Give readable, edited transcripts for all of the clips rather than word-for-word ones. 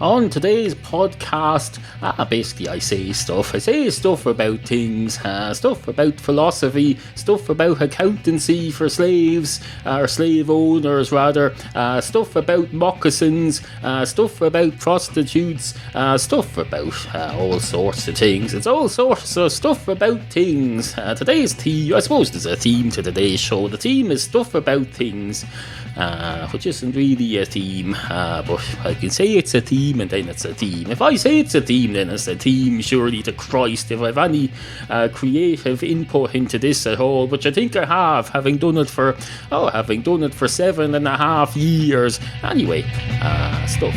On today's podcast, basically I say stuff. I say stuff about things, stuff about philosophy, stuff about accountancy for slaves, or slave owners rather, stuff about moccasins, stuff about prostitutes, stuff about all sorts of things. It's all sorts of stuff about things. Today's theme, I suppose there's a theme to today's show. The theme is stuff about things. Which isn't really a theme, but I can say it's a theme and then it's a theme. If I say it's a theme, then it's a theme, surely to Christ. If I've any creative input into this at all, which I think I have, having done it for 7.5 years. Anyway, stuff.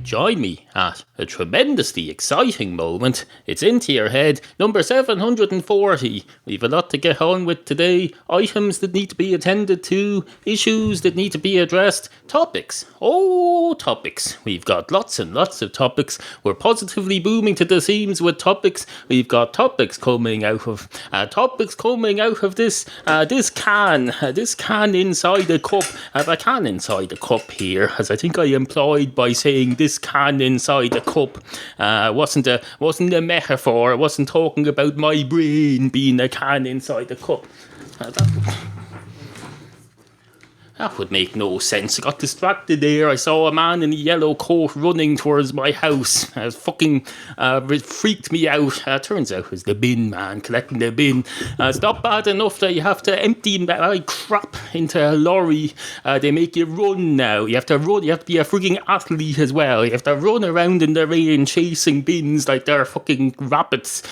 Join me at a tremendously exciting moment. It's into your head, number 740. We've a lot to get on with today. Items that need to be attended to, issues that need to be addressed, topics. Oh, topics. We've got lots and lots of topics. We're positively booming to the seams with topics. We've got topics coming out of this can inside a cup. I have a can inside a cup here, as I think I implied by saying this can inside a cup. Wasn't a metaphor. I wasn't talking about my brain being a can inside a cup. That would make no sense. I got distracted there. I saw a man in a yellow coat running towards my house. It freaked me out. Turns out it was the bin man collecting the bin. It's not bad enough that you have to empty my crap into a lorry. They make you run now. You have to run. You have to be a freaking athlete as well. You have to run around in the rain chasing bins like they're fucking rabbits.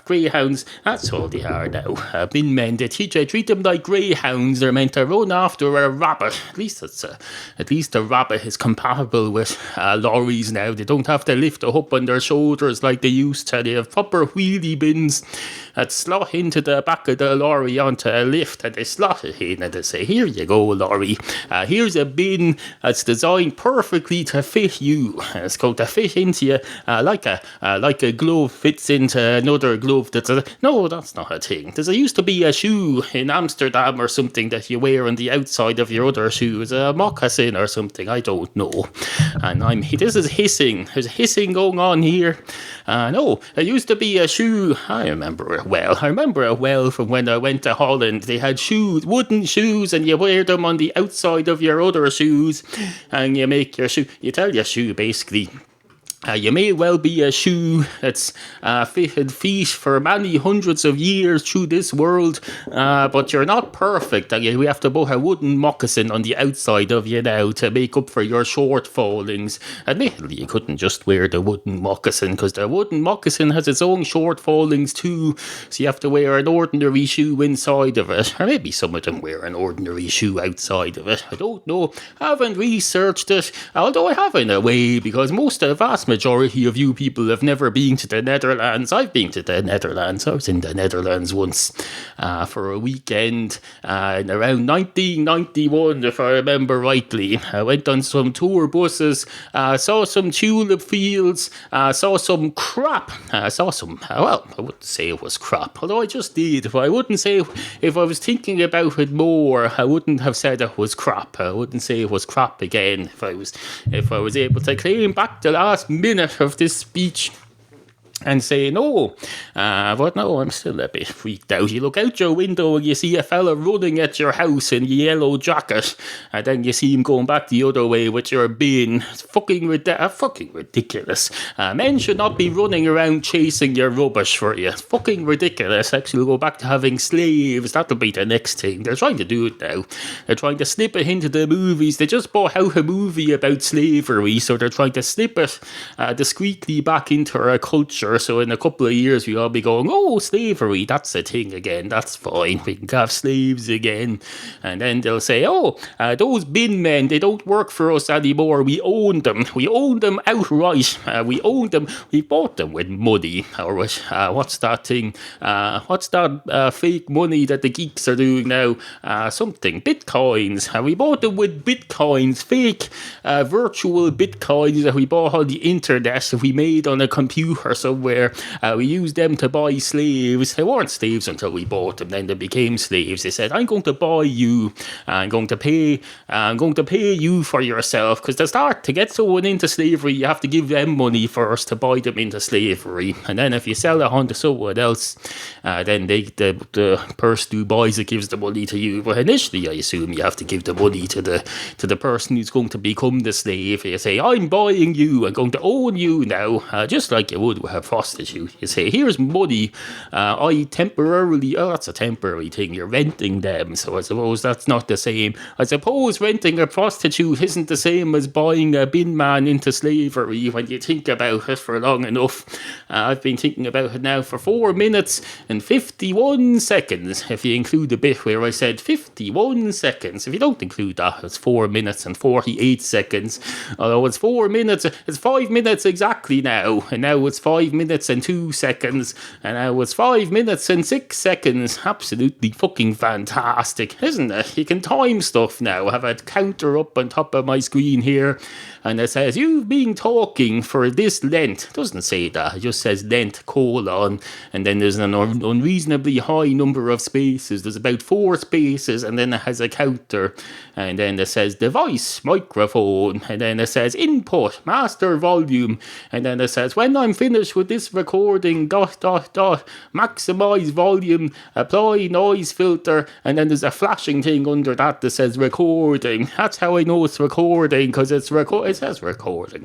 Greyhounds, that's all they are now. Bin men, they treat them like greyhounds. They're meant to run after a rabbit. At least a rabbit is compatible with lorries now. They don't have to lift it up on their shoulders like they used to. They have proper wheelie bins that slot into the back of the lorry onto a lift, and they slot it in and they say, here you go, lorry. Here's a bin that's designed perfectly to fit you. It's going to fit into you like a glove fits into another glove. That's not a thing. There used to be a shoe in Amsterdam or something that you wear on the outside of your other shoe. It's a moccasin or something. I don't know. And this is hissing. There's hissing going on here. No, there used to be a shoe. I remember it well from when I went to Holland. They had wooden shoes, and you wear them on the outside of your other shoes, and you make your shoe. You tell your shoe basically. You may well be a shoe that's fitted feet for many hundreds of years through this world, but you're not perfect. We have to put a wooden moccasin on the outside of you now to make up for your shortfallings. Admittedly, you couldn't just wear the wooden moccasin, because the wooden moccasin has its own shortfallings too, so you have to wear an ordinary shoe inside of it. Or maybe some of them wear an ordinary shoe outside of it. I don't know. I haven't researched it, although I have in a way, because the vast majority of you people have never been to the Netherlands. I've been to the Netherlands. I was in the Netherlands once for a weekend in around 1991, if I remember rightly. I went on some tour buses, saw some tulip fields, saw some crap. I wouldn't say it was crap, although I just did. If I was thinking about it more, I wouldn't have said it was crap. I wouldn't say it was crap again if I was able to claim back the last minute of this speech and say no. But no, I'm still a bit freaked out. You look out your window and you see a fella running at your house in a yellow jacket, and then you see him going back the other way with your bin. It's fucking ridiculous. Men should not be running around chasing your rubbish for you. It's fucking ridiculous. Actually, we'll go back to having slaves. That'll be the next thing. They're trying to do it now. They're trying to slip it into the movies. They just bought out a movie about slavery, so they're trying to slip it discreetly back into our culture. forever. So in a couple of years, we'll all be going, oh, slavery, that's a thing again. That's fine. We can have slaves again. And then they'll say, oh, those bin men, they don't work for us anymore. We own them. We own them outright. We own them. We bought them with money. Or what's that thing? What's that fake money that the geeks are doing now? Something. Bitcoins. We bought them with bitcoins. Fake virtual bitcoins that we bought on the internet. We made on a computer somewhere. We used them to buy slaves. They weren't slaves until we bought them. Then they became slaves. They said, I'm going to buy you. I'm going to pay you for yourself. Because to get someone into slavery, you have to give them money first to buy them into slavery. And then if you sell it on to someone else, then the person who buys it gives the money to you. But initially, I assume you have to give the money to the person who's going to become the slave. You say, I'm buying you. I'm going to own you now. Just like you would with a prostitute. You say, here's money. That's a temporary thing. You're renting them. So I suppose that's not the same. I suppose renting a prostitute isn't the same as buying a bin man into slavery when you think about it for long enough. I've been thinking about it now for 4 minutes and 51 seconds. If you include the bit where I said 51 seconds. If you don't include that, it's 4 minutes and 48 seconds. Although it's 4 minutes, it's 5 minutes exactly now. And now it's 5 minutes and 2 seconds. And now it's 5 minutes and 6 seconds. Absolutely fucking fantastic, isn't it? You can time stuff now. I have a counter up on top of my screen here. And it says, you've been talking for this length. It doesn't say that. It just says length, colon. And then there's an unreasonably high number of spaces. There's about 4 spaces. And then it has a counter. And then it says device, microphone. And then it says input, master volume. And then it says, when I'm finished with this recording, ... maximize volume, apply noise filter. And then there's a flashing thing under that says recording. That's how I know it's recording, because it says recording. It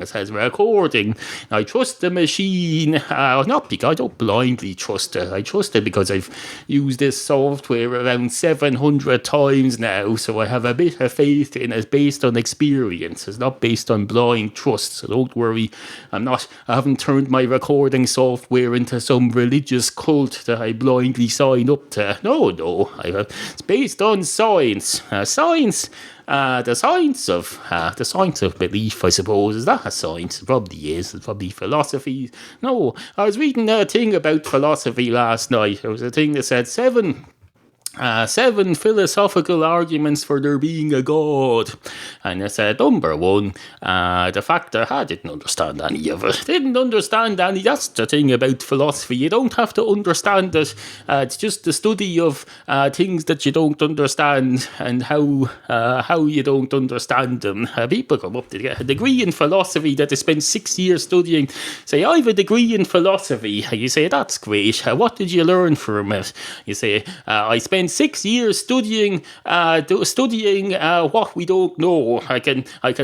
says recording. I trust the machine. Not because I don't blindly trust it. I trust it because I've used this software around 700 times now, so I have a bit of faith in it based on experience. It's not based on blind trust, so don't worry. I haven't turned my recording software into some religious cult that I blindly sign up to. No. It's based on science. The science of belief, I suppose. Is that a science? It probably is. It's probably philosophy. No, I was reading a thing about philosophy last night. There was a thing that said 7 philosophical arguments for there being a God. And it said, number 1, the fact that I didn't understand any of it. That's the thing about philosophy. You don't have to understand it. It's just the study of things that you don't understand and how you don't understand them. People come up to get a degree in philosophy that they spend 6 years studying. Say, I have a degree in philosophy. You say, that's great. What did you learn from it? You say, I spent 6 years studying what we don't know. I can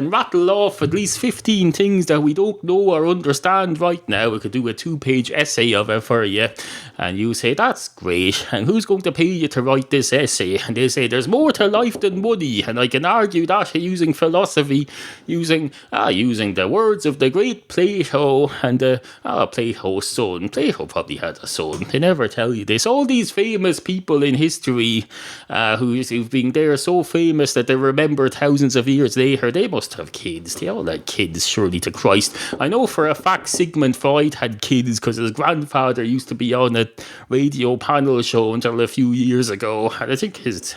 rattle off at least 15 things that we don't know or understand right now. I could do a 2-page essay of it for you. And you say, that's great. And who's going to pay you to write this essay? And they say, there's more to life than money. And I can argue that using philosophy, using the words of the great Plato and Plato's son. Plato probably had a son. They never tell you this. All these famous people in history who've been there so famous that they're remembered thousands of years later, they must have kids. They all had kids, surely to Christ. I know for a fact Sigmund Freud had kids because his grandfather used to be on a radio panel show until a few years ago. And I think his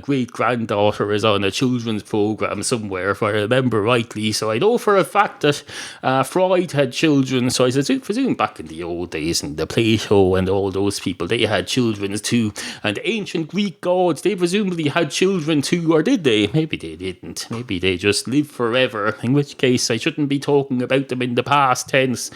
great-granddaughter is on a children's program somewhere, if I remember rightly. So I know for a fact that Freud had children. So I presume back in the old days, and the Plato and all those people, they had children too. And the ancient Greek gods, they presumably had children too, or did they? Maybe they didn't. Maybe they just lived forever, in which case I shouldn't be talking about them in the past tense.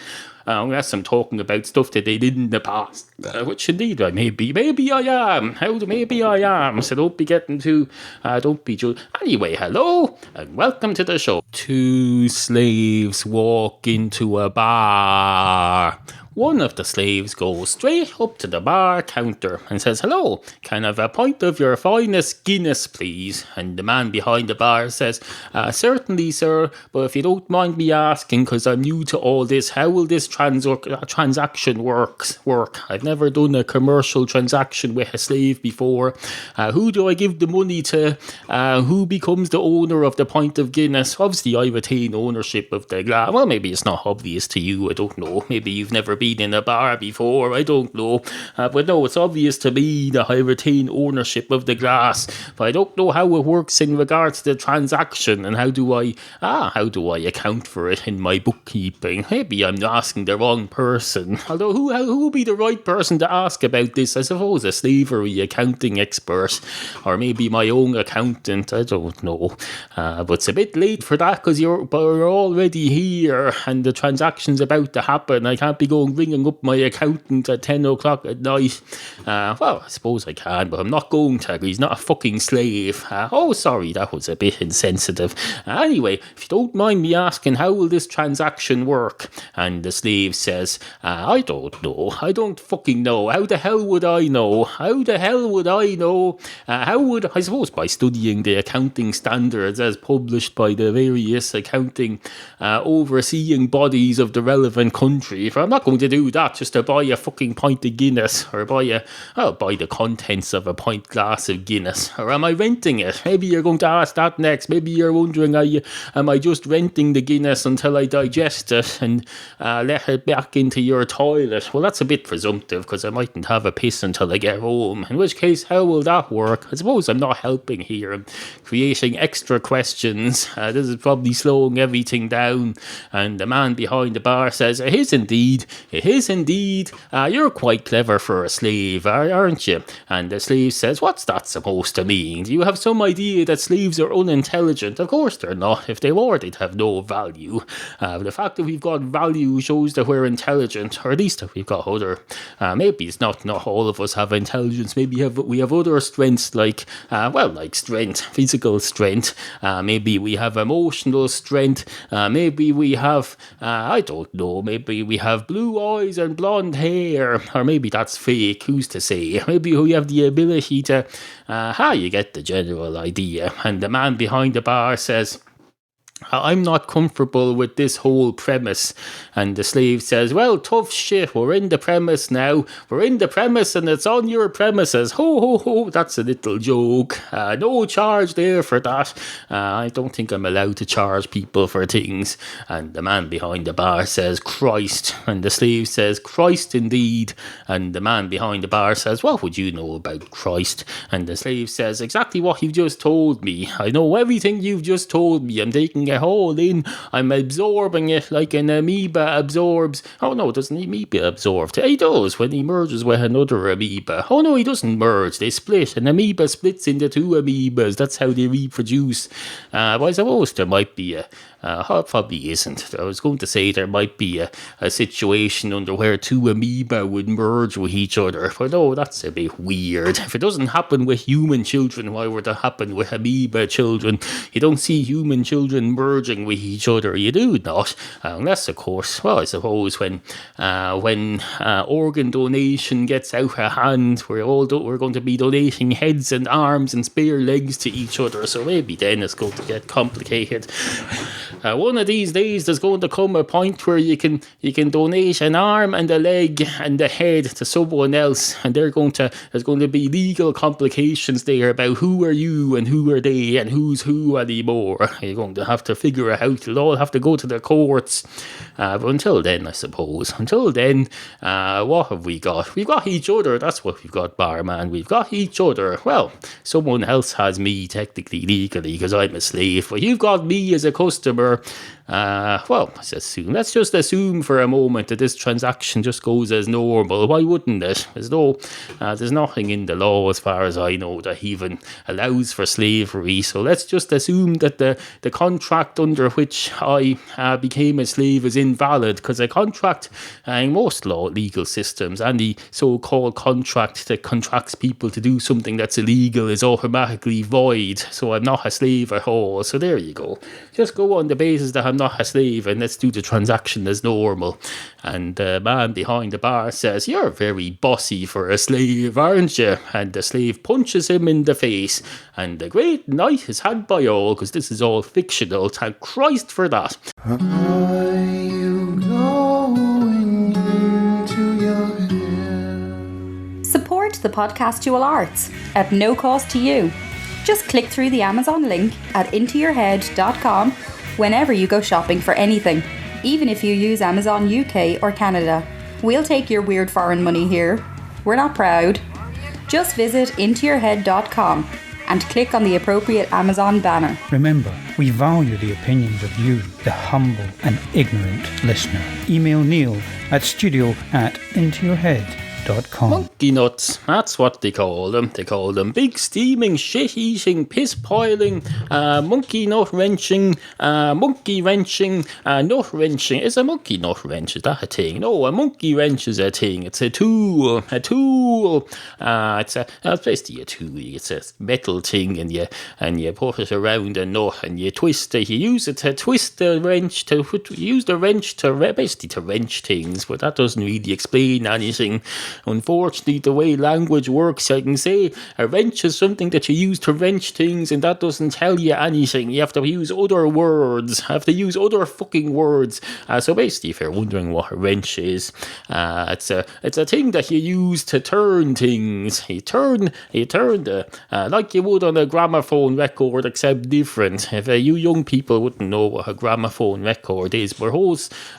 Unless I'm talking about stuff that they did in the past, which indeed I may be. Maybe I am. Maybe I am. So don't be getting too, don't be judged. Anyway, hello and welcome to the show. 2 slaves walk into a bar. One of the slaves goes straight up to the bar counter and says, "Hello, can I have a pint of your finest Guinness, please?" And the man behind the bar says, "Certainly, sir, but if you don't mind me asking, because I'm new to all this, how will this transaction work? I've never done a commercial transaction with a slave before. Who do I give the money to? Who becomes the owner of the pint of Guinness? Obviously, I retain ownership of the glass." Well, maybe it's not obvious to you, I don't know. Maybe you've never been in a bar before, I don't know. But no, it's obvious to me that I retain ownership of the glass. But I don't know how it works in regards to the transaction, and how do I account for it in my bookkeeping? Maybe I'm asking the wrong person. Although who would be the right person to ask about this? I suppose a slavery accounting expert, or maybe my own accountant, I don't know. But it's a bit late for that, because we're already here and the transaction's about to happen. I can't be going ringing up my accountant at 10 o'clock at night. Well, I suppose I can, but I'm not going to. He's not a fucking slave. Oh, sorry, that was a bit insensitive. Anyway, if you don't mind me asking, how will this transaction work? And the slave says, "I don't know. I don't fucking know. How the hell would I know? How the hell would I know? I suppose by studying the accounting standards as published by the various accounting overseeing bodies of the relevant country. If I'm not going to do that just to buy a fucking pint of Guinness, or buy the contents of a pint glass of Guinness, or am I renting it? Maybe you're going to ask that next. Maybe you're wondering, am I just renting the Guinness until I digest it and let it back into your toilet? Well, that's a bit presumptive, because I mightn't have a piss until I get home. In which case, how will that work? I suppose I'm not helping here. I'm creating extra questions. This is probably slowing everything down. And the man behind the bar says, "It is indeed. You're quite clever for a slave, aren't you?" And the slave says, "What's that supposed to mean? Do you have some idea that slaves are unintelligent?" Of course they're not. If they were, they'd have no value. The fact that we've got value shows that we're intelligent, or at least that we've got other. Maybe it's not all of us have intelligence. Maybe we have other strengths, like strength, physical strength. Maybe we have emotional strength. Maybe we have, I don't know, maybe we have blue eyes and blonde hair, or maybe that's fake, who's to say? Maybe we have the ability to, you get the general idea. And the man behind the bar says, "I'm not comfortable with this whole premise." And the slave says, "Well, tough shit, we're in the premise now. We're in the premise and it's on your premises. Ho, ho, ho." That's a little joke. No charge there for that. I don't think I'm allowed to charge people for things. And the man behind the bar says, "Christ." And the slave says, "Christ indeed." And the man behind the bar says, "What would you know about Christ?" And the slave says, "Exactly what you've just told me. I know everything you've just told me. I'm taking a whole in. I'm absorbing it like an amoeba absorbs." Oh no, doesn't amoeba absorb? He does when he merges with another amoeba. Oh no, he doesn't merge. They split. An amoeba splits into two amoebas. That's how they reproduce. Well, I suppose there might be a probably isn't. I was going to say there might be a situation under where two amoeba would merge with each other, but no, that's a bit weird. If it doesn't happen with human children, why would it happen with amoeba children? You don't see human children merging with each other, you do not, unless of course, well, I suppose when organ donation gets out of hand, we're going to be donating heads and arms and spare legs to each other, so maybe then it's going to get complicated. One of these days there's going to come a point where you can donate an arm and a leg and a head to someone else, and there's going to be legal complications there about who are you and who are they and who's who anymore. You're going to have to figure it out. You'll all have to go to the courts. But until then, I suppose. Until then, what have we got? We've got each other. That's what we've got, barman. We've got each other. Well, someone else has me technically, legally, because I'm a slave. But you've got me as a customer. Well, let's just assume for a moment that this transaction just goes as normal. Why wouldn't it? As though there's nothing in the law, as far as I know, that even allows for slavery. So let's just assume that the contract contract under which I became a slave is invalid, because a contract in most legal systems, any so-called contract that contracts people to do something that's illegal is automatically void. So I'm not a slave at all. So there you go. Just go on the basis that I'm not a slave and let's do the transaction as normal. And the man behind the bar says, "You're very bossy for a slave, aren't you?" And the slave punches him in the face. And a great night is had by all, because this is all fictional. Thank Christ for that. Are you going into your head? Support the Podcastual Arts at no cost to you. Just click through the Amazon link at intoyourhead.com whenever you go shopping for anything, even if you use Amazon UK or Canada. We'll take your weird foreign money here. We're not proud. Just visit intoyourhead.com and click on the appropriate Amazon banner. Remember, we value the opinions of you, the humble and ignorant listener. Email Neal at studio@intoyourhead.com. Monkey nuts, that's what they call them. They call them big steaming, shit-eating, piss-piling, monkey nut wrenching, monkey wrenching, nut wrenching. Is a monkey nut wrench, is that a thing? No, a monkey wrench is a thing. It's a tool. It's basically a tool. It's a metal thing, and you put it around a nut and you twist it. You use it to twist the wrench, use the wrench to wrench things, but that doesn't really explain anything. Unfortunately, the way language works, I can say a wrench is something that you use to wrench things, and that doesn't tell you anything. You have to use other words. Other fucking words. So basically, if you're wondering what a wrench is, it's a thing that you use to turn things. You turn like you would on a gramophone record, except different. If you young people wouldn't know what a gramophone record is, but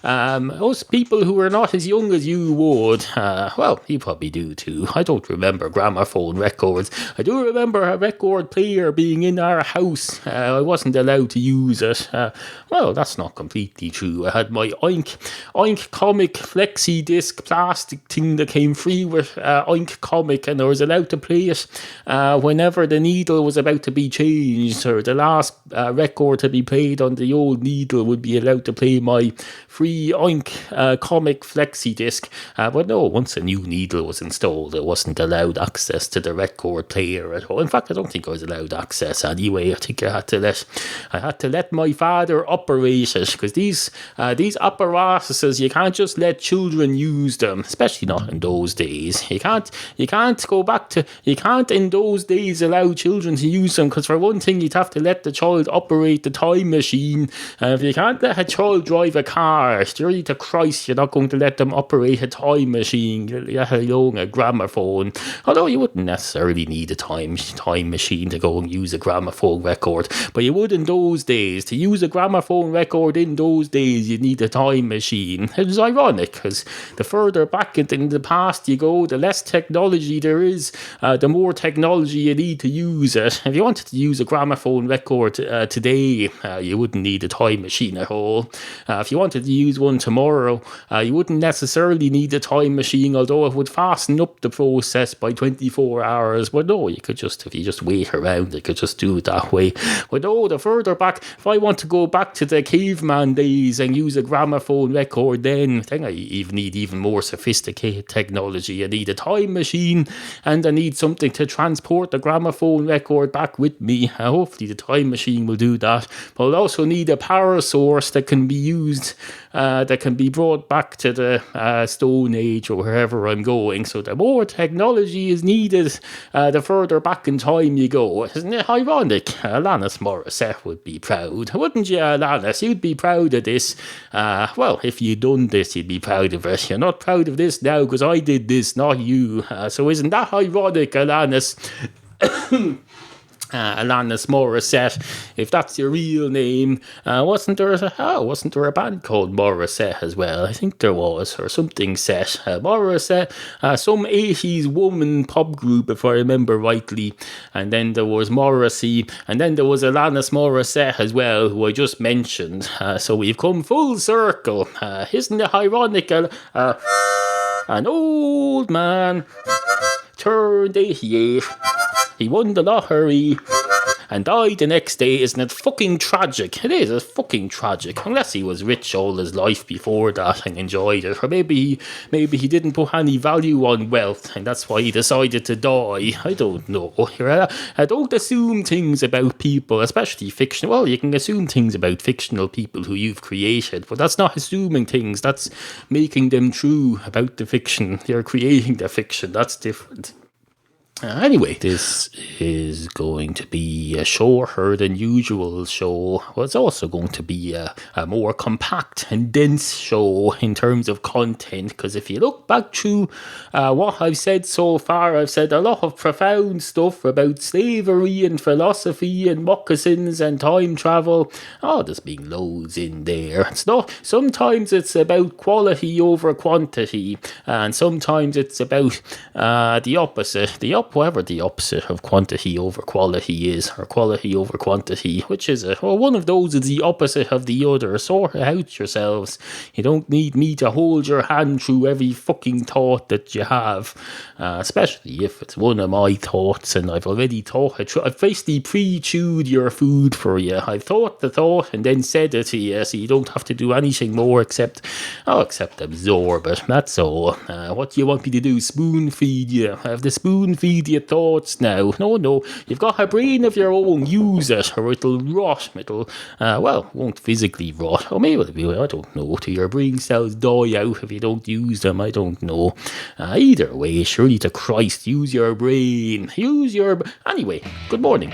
those people who are not as young as you would, well, you probably do too. I don't remember gramophone records. I do remember a record player being in our house. I wasn't allowed to use it. Well, that's not completely true. I had my Oink comic flexi disc plastic thing that came free with Oink comic, and I was allowed to play it whenever the needle was about to be changed, or the last record to be played on the old needle would be allowed to play my free Oink comic flexi disc. But no, once a new needle was installed, I wasn't allowed access to the record player at all. In fact, I don't think I was allowed access anyway. I think I had to let my father operate it, because these apparatuses, you can't just let children use them, especially not in those days. You can't in those days allow children to use them, because for one thing, you'd have to let the child operate the time machine. If you can't let a child drive a car, surely to Christ, you're not going to let them operate a time machine, let alone a gramophone. Although you wouldn't necessarily need a time machine to go and use a gramophone record, but you would in those days. To use a gramophone record in those days, you need a time machine. It was ironic, because the further back in the past you go, the less technology there is, the more technology you need to use it. If you wanted to use a gramophone record today, you wouldn't need a time machine at all. If you wanted to use one tomorrow, you wouldn't necessarily need a time machine, although it would fasten up the process by 24 hours. But no, you could just, if you just wait around, you could just do it that way. But no, the further back, if I want to go back to the caveman days and use a gramophone record, then I need even more sophisticated technology. I need a time machine, and I need something to transport the gramophone record back with me. Hopefully the time machine will do that. But I'll also need a power source that can be used, that can be brought back to the Stone Age or wherever I'm going. So the more technology is needed, the further back in time you go. Isn't it ironic? Alanis Morissette would be proud. Wouldn't you, Alanis? You'd be proud of this. Well, if you'd done this, you'd be proud of it. You're not proud of this now because I did this, not you. So isn't that ironic, Alanis? Alanis Morissette, if that's your real name. Wasn't there a band called Morissette as well? I think there was, or something set. Morissette, some 80s woman pop group, if I remember rightly. And then there was Morrissey, and then there was Alanis Morissette as well, who I just mentioned. So we've come full circle. Isn't it ironic? An old man turned 88. He won the lottery, and die the next day. Isn't it fucking tragic? It is, it's fucking tragic. Unless he was rich all his life before that and enjoyed it. Or maybe he didn't put any value on wealth and that's why he decided to die. I don't know. I don't assume things about people, especially fiction. Well, you can assume things about fictional people who you've created, but that's not assuming things. That's making them true about the fiction. You're creating the fiction. That's different. Anyway, this is going to be a shorter than usual show. Well, it's also going to be a more compact and dense show in terms of content, because if you look back through what I've said so far, I've said a lot of profound stuff about slavery and philosophy and moccasins and time travel. Oh, there's been loads in there. It's not. Sometimes it's about quality over quantity, and sometimes it's about the opposite. Whatever the opposite of quantity over quality is, or quality over quantity, which is it? Well, one of those is the opposite of the other. Sort it out yourselves. You don't need me to hold your hand through every fucking thought that you have, especially if it's one of my thoughts and I've already thought it through. I've basically pre-chewed your food for you. I've thought the thought and then said it to you, so you don't have to do anything more except absorb it. That's all. What do you want me to do? Spoon feed you? I have the spoon feed your thoughts now. No, you've got a brain of your own. Use it, or it'll rot. Won't physically rot, or maybe it'll be, I don't know, till your brain cells die out if you don't use them. I don't know. Either way, surely to Christ, use your brain. Anyway, good morning.